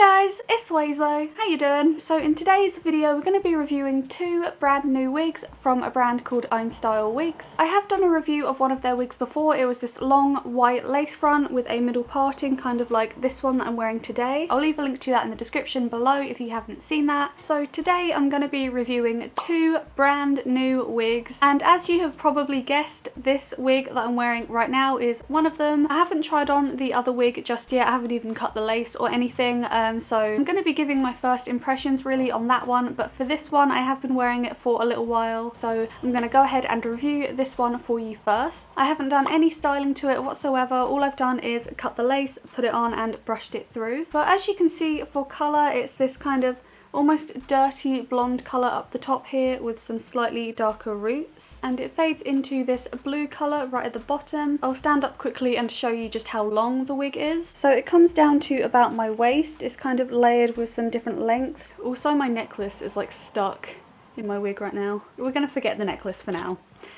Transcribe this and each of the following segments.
Hi guys, it's Suezo. How you doing? So in today's video we're going to be reviewing two brand new wigs from a brand called ImStyle Wigs. I have done a review of one of their wigs before. It was this long white lace front with a middle parting, kind of like this one that I'm wearing today. I'll leave a link to that in the description below if you haven't seen that. So today I'm going to be reviewing two brand new wigs, and as you have probably guessed, this wig that I'm wearing right now is one of them. I haven't tried on the other wig just yet. I haven't even cut the lace or anything. So I'm going to be giving my first impressions really on that one, but for this one I have been wearing it for a little while, so I'm going to go ahead and review this one for you first. I haven't done any styling to it whatsoever. All I've done is cut the lace, put it on and brushed it through. But as you can see, for colour it's this kind of almost dirty blonde colour up the top here with some slightly darker roots, and it fades into this blue colour right at the bottom. I'll stand up quickly and show you just how long the wig is. So it comes down to about my waist. It's kind of layered with some different lengths. Also my necklace is like stuck in my wig right now. We're gonna forget the necklace for now.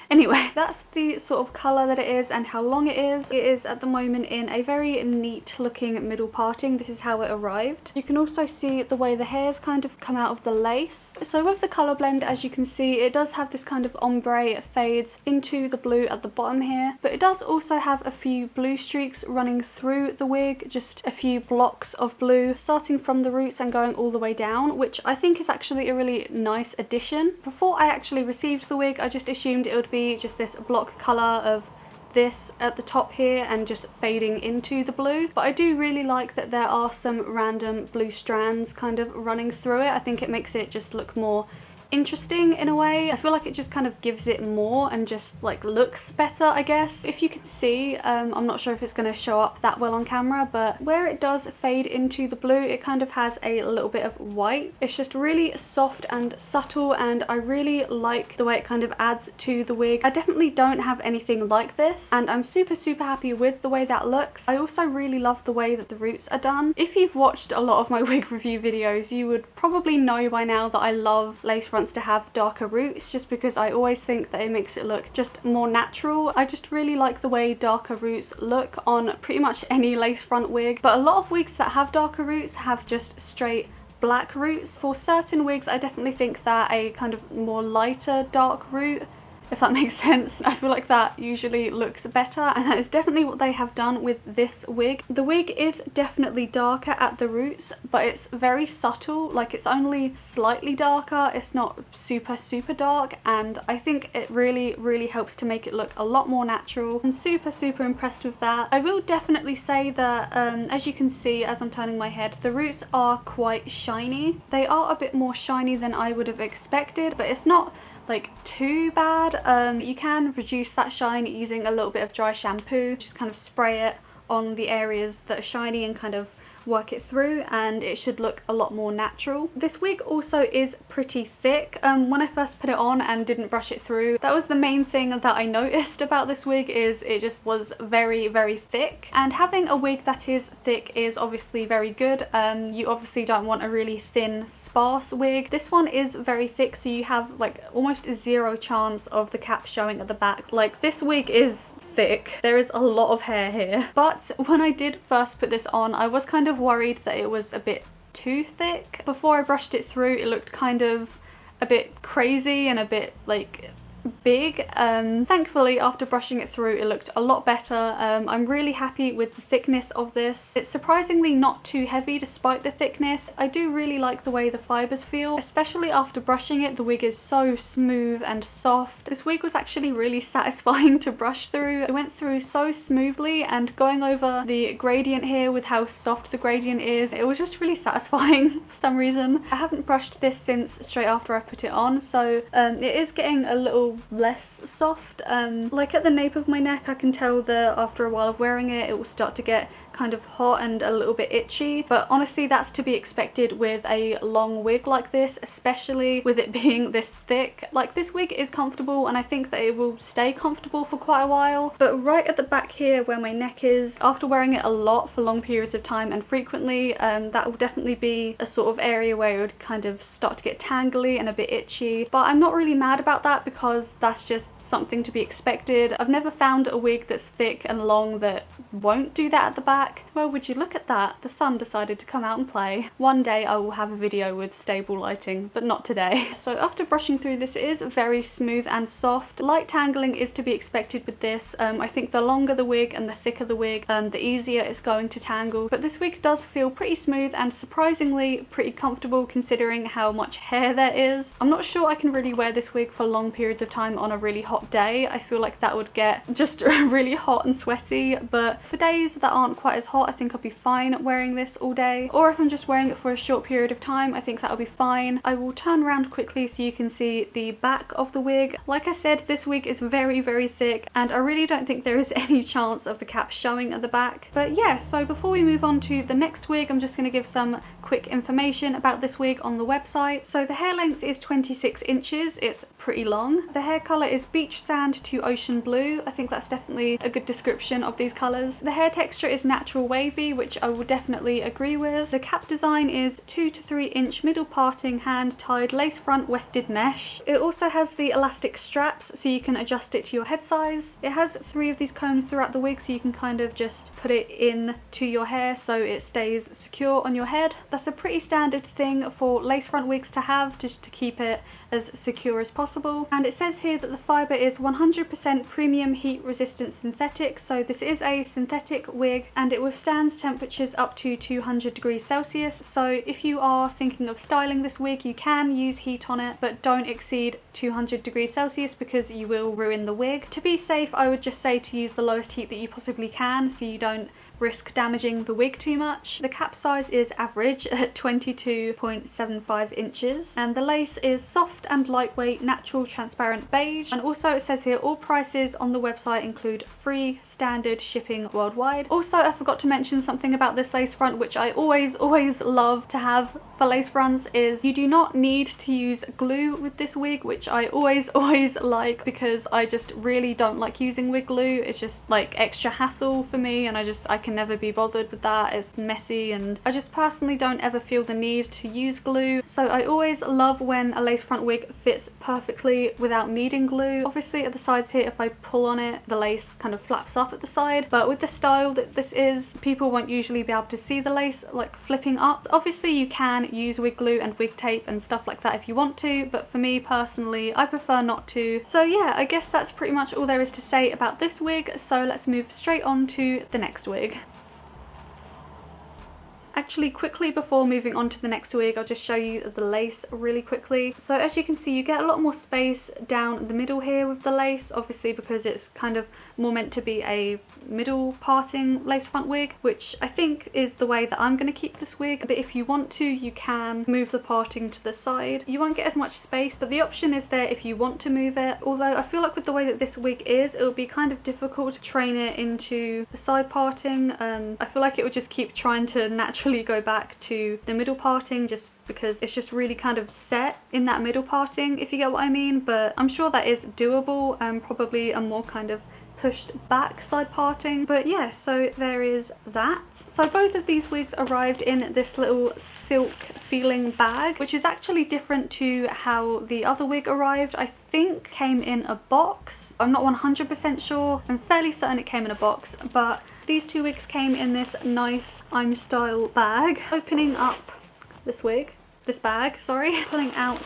Anyway, that's the sort of colour that it is and how long it is. It is at the moment in a very neat looking middle parting. This is how it arrived. You can also see the way the hairs kind of come out of the lace. So with the colour blend, as you can see, it does have this kind of ombre fades into the blue at the bottom here, but it does also have a few blue streaks running through the wig, just a few blocks of blue starting from the roots and going all the way down, which I think is actually a really nice addition. Before I actually received the wig, I just assumed it would be just this block colour of this at the top here and just fading into the blue, but I do really like that there are some random blue strands kind of running through it. I think it makes it just look more interesting in a way. I feel like it just kind of gives it more and just like looks better, I guess. If you can see, I'm not sure if it's going to show up that well on camera, but where it does fade into the blue, it kind of has a little bit of white. It's just really soft and subtle, and I really like the way it kind of adds to the wig. I definitely don't have anything like this, and I'm super happy with the way that looks. I also really love the way that the roots are done. If you've watched a lot of my wig review videos, you would probably know by now that I love lace fronts to have darker roots, just because I always think that it makes it look just more natural. I just really like the way darker roots look on pretty much any lace front wig, but a lot of wigs that have darker roots have just straight black roots. For certain wigs I definitely think that a kind of more lighter dark root, if that makes sense, I feel like that usually looks better, and that is definitely what they have done with this wig. The wig is definitely darker at the roots, but it's very subtle. Like, it's only slightly darker. It's not super dark, and I think it really helps to make it look a lot more natural. I'm super impressed with that. I will definitely say that as you can see as I'm turning my head, the roots are quite shiny. They are a bit more shiny than I would have expected, but it's not like too bad. You can reduce that shine using a little bit of dry shampoo. Just kind of spray it on the areas that are shiny and kind of work it through, and it should look a lot more natural. This wig also is pretty thick. When I first put it on and didn't brush it through, that was the main thing that I noticed about this wig, is it just was very thick, and having a wig that is thick is obviously very good. You obviously don't want a really thin sparse wig. This one is very thick, so you have like almost zero chance of the cap showing at the back. Like, this wig is thick. There is a lot of hair here. But when I did first put this on, I was kind of worried that it was a bit too thick. Before I brushed it through, it looked kind of a bit crazy and a bit like big. Thankfully, after brushing it through, it looked a lot better. I'm really happy with the thickness of this. It's surprisingly not too heavy despite the thickness. I do really like the way the fibers feel, especially after brushing it. The wig is so smooth and soft. This wig was actually really satisfying to brush through. It went through so smoothly, and going over the gradient here with how soft the gradient is, it was just really satisfying for some reason. I haven't brushed this since straight after I put it on, so it is getting a little less soft. Like at the nape of my neck, I can tell that after a while of wearing it, it will start to get kind of hot and a little bit itchy, but honestly that's to be expected with a long wig like this, especially with it being this thick. Like, this wig is comfortable, and I think that it will stay comfortable for quite a while, but right at the back here where my neck is, after wearing it a lot for long periods of time and frequently, that will definitely be a sort of area where it would kind of start to get tangly and a bit itchy. But I'm not really mad about that, because that's just something to be expected. I've never found a wig that's thick and long that won't do that at the back. back. Well, would you look at that? The sun decided to come out and play. One day I will have a video with stable lighting, but not today. So after brushing through this, it is very smooth and soft. Light tangling is to be expected with this. I think the longer the wig and the thicker the wig, the easier it's going to tangle. But this wig does feel pretty smooth and surprisingly pretty comfortable considering how much hair there is. I'm not sure I can really wear this wig for long periods of time on a really hot day. I feel like that would get just really hot and sweaty, but for days that aren't quite as hot, I think I'll be fine wearing this all day. Or if I'm just wearing it for a short period of time, I think that'll be fine. I will turn around quickly so you can see the back of the wig. Like I said, this wig is very, very thick, and I really don't think there is any chance of the cap showing at the back. But yeah, so before we move on to the next wig, I'm just going to give some quick information about this wig on the website. So the hair length is 26 inches. It's pretty long. The hair colour is beach sand to ocean blue. I think that's definitely a good description of these colours. The hair texture is natural wavy, which I will definitely agree with. The cap design is 2 to 3 inch middle parting hand tied lace front wefted mesh. It also has the elastic straps so you can adjust it to your head size. It has 3 of these combs throughout the wig so you can kind of just put it in to your hair so it stays secure on your head. That's a pretty standard thing for lace front wigs to have, just to keep it as secure as possible. And it says here that the fibre is 100% premium heat resistant synthetic, so this is a synthetic wig and it withstands temperatures up to 200 degrees Celsius. So if you are thinking of styling this wig, you can use heat on it, but don't exceed 200 degrees Celsius because you will ruin the wig. To be safe, I would just say to use the lowest heat that you possibly can so you don't risk damaging the wig too much. The cap size is average at 22.75 inches and the lace is soft and lightweight natural transparent beige. And also it says here all prices on the website include free standard shipping worldwide. Also, I forgot to mention something about this lace front which I always love to have for lace fronts, is you do not need to use glue with this wig, which I always like because I just really don't like using wig glue. It's just like extra hassle for me and I can never be bothered with that. It's messy and I just personally don't ever feel the need to use glue. So I always love when a lace front wig fits perfectly without needing glue. Obviously at the sides here, if I pull on it, the lace kind of flaps up at the side, but with the style that this is, people won't usually be able to see the lace like flipping up. Obviously you can use wig glue and wig tape and stuff like that if you want to, but for me personally, I prefer not to. So yeah, I guess that's pretty much all there is to say about this wig, so let's move straight on to the next wig. Actually, quickly before moving on to the next wig, I'll just show you the lace really quickly. So as you can see, you get a lot more space down the middle here with the lace, obviously because it's kind of more meant to be a middle parting lace front wig, which I think is the way that I'm going to keep this wig. But if you want to, you can move the parting to the side. You won't get as much space, but the option is there if you want to move it. Although I feel like with the way that this wig is, it'll be kind of difficult to train it into the side parting. I feel like it would just keep trying to naturally go back to the middle parting just because it's just really kind of set in that middle parting, if you get what I mean. But I'm sure that is doable and probably a more kind of pushed back side parting. But yeah, so there is that. So both of these wigs arrived in this little silk feeling bag, which is actually different to how the other wig arrived. I think came in a box. I'm not 100% sure. I'm fairly certain it came in a box, but these two wigs came in this nice ImStyle bag. Opening up this bag, pulling out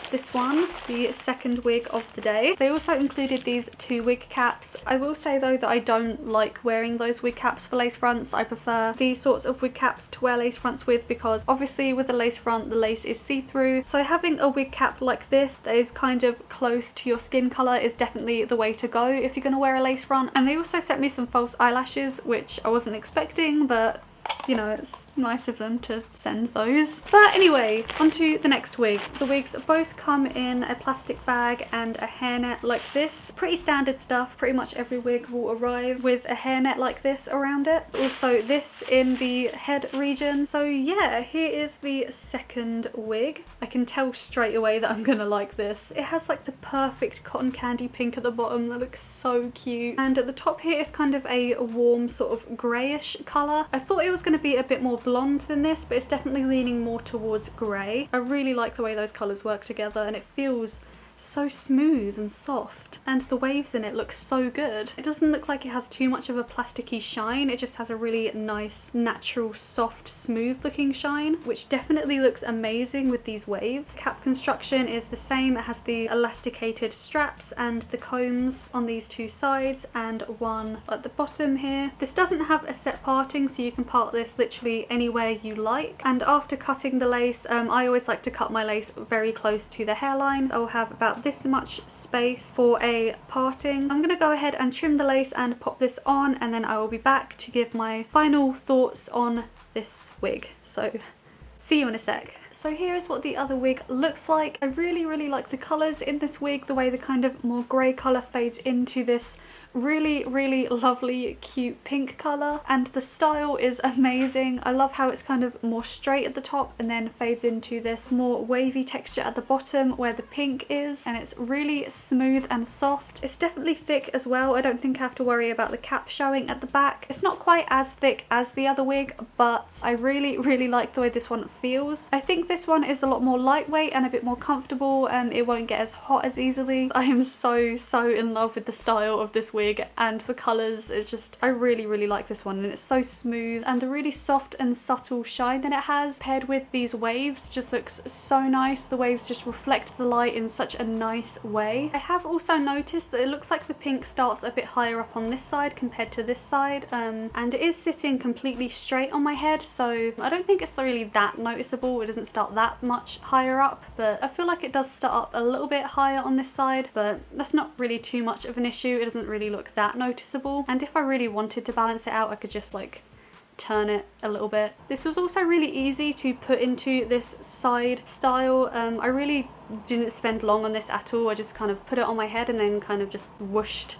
this one, the second wig of the day. They also included these 2 wig caps. I will say though that I don't like wearing those wig caps for lace fronts. I prefer these sorts of wig caps to wear lace fronts with because obviously with a lace front the lace is see-through. So having a wig cap like this that is kind of close to your skin colour is definitely the way to go if you're going to wear a lace front. And they also sent me some false eyelashes, which I wasn't expecting, but you know, it's nice of them to send those. But anyway, onto the next wig. The wigs both come in a plastic bag and a hairnet like this. Pretty standard stuff. Pretty much every wig will arrive with a hairnet like this around it. Also this in the head region. So yeah, here is the second wig. I can tell straight away that I'm gonna like this. It has like the perfect cotton candy pink at the bottom that looks so cute. And at the top here is kind of a warm sort of greyish colour. I thought it was going to be a bit more blonde than this, but it's definitely leaning more towards grey. I really like the way those colours work together and it feels so smooth and soft, and the waves in it look so good. It doesn't look like it has too much of a plasticky shine, it just has a really nice, natural, soft, smooth looking shine, which definitely looks amazing with these waves. Cap construction is the same. It has the elasticated straps and the combs on these two sides and one at the bottom here. This doesn't have a set parting, so you can part this literally anywhere you like. And after cutting the lace, I always like to cut my lace very close to the hairline. I'll have about this much space for a parting. I'm gonna go ahead and trim the lace and pop this on, and then I will be back to give my final thoughts on this wig. So see you in a sec. So here is what the other wig looks like. I really like the colours in this wig, the way the kind of more grey colour fades into this really lovely cute pink colour, and the style is amazing. I love how it's kind of more straight at the top and then fades into this more wavy texture at the bottom where the pink is, and it's really smooth and soft. It's definitely thick as well. I don't think I have to worry about the cap showing at the back. It's not quite as thick as the other wig, but I really like the way this one feels. I think this one is a lot more lightweight and a bit more comfortable, and it won't get as hot as easily. I am so in love with the style of this wig and the colours. It's just, I really like this one, and it's so smooth, and the really soft and subtle shine that it has paired with these waves just looks so nice. The waves just reflect the light in such a nice way. I have also noticed that it looks like the pink starts a bit higher up on this side compared to this side, and it is sitting completely straight on my head, so I don't think it's really that noticeable. It doesn't start that much higher up, but I feel like it does start up a little bit higher on this side, but that's not really too much of an issue. It doesn't really look that noticeable, and if I really wanted to balance it out, I could just like turn it a little bit. This was also really easy to put into this side style. I really didn't spend long on this at all. I just kind of put it on my head and then kind of just whooshed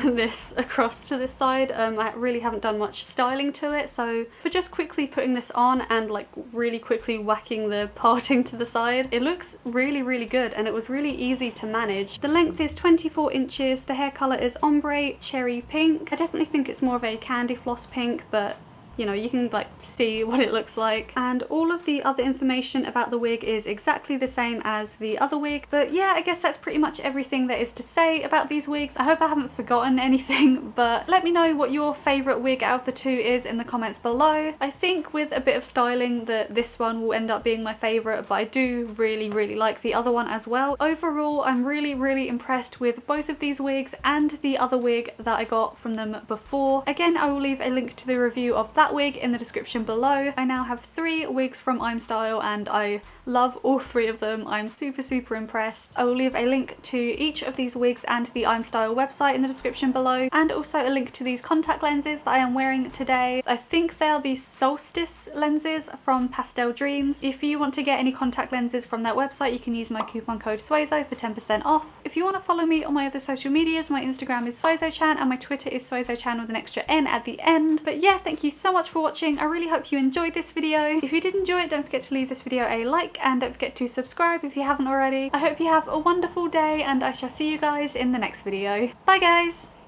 this across to this side. I really haven't done much styling to it, so for just quickly putting this on and like really quickly whacking the parting to the side, it looks really good, and it was really easy to manage. The length is 24 inches, the hair colour is ombre cherry pink. I definitely think it's more of a candy floss pink, but you know, you can like see what it looks like, and all of the other information about the wig is exactly the same as the other wig. But yeah, I guess that's pretty much everything there is to say about these wigs. I hope I haven't forgotten anything, but let me know what your favourite wig out of the two is in the comments below. I think with a bit of styling that this one will end up being my favourite, but I do really like the other one as well. Overall, I'm really impressed with both of these wigs and the other wig that I got from them before. Again, I will leave a link to the review of that wig in the description below. I now have 3 wigs from ImStyle, and I love all 3 of them. I'm super impressed. I will leave a link to each of these wigs and the ImStyle website in the description below, and also a link to these contact lenses that I am wearing today. I think they are the Solstice lenses from Pastel Dreams. If you want to get any contact lenses from that website, you can use my coupon code Suezo for 10% off. If you want to follow me on my other social medias, my Instagram is suezochan and my Twitter is suezochan with an extra N at the end. But yeah, thank you so much for watching. I really hope you enjoyed this video. If you did enjoy it, don't forget to leave this video a like, and don't forget to subscribe if you haven't already. I hope you have a wonderful day, and I shall see you guys in the next video. Bye guys!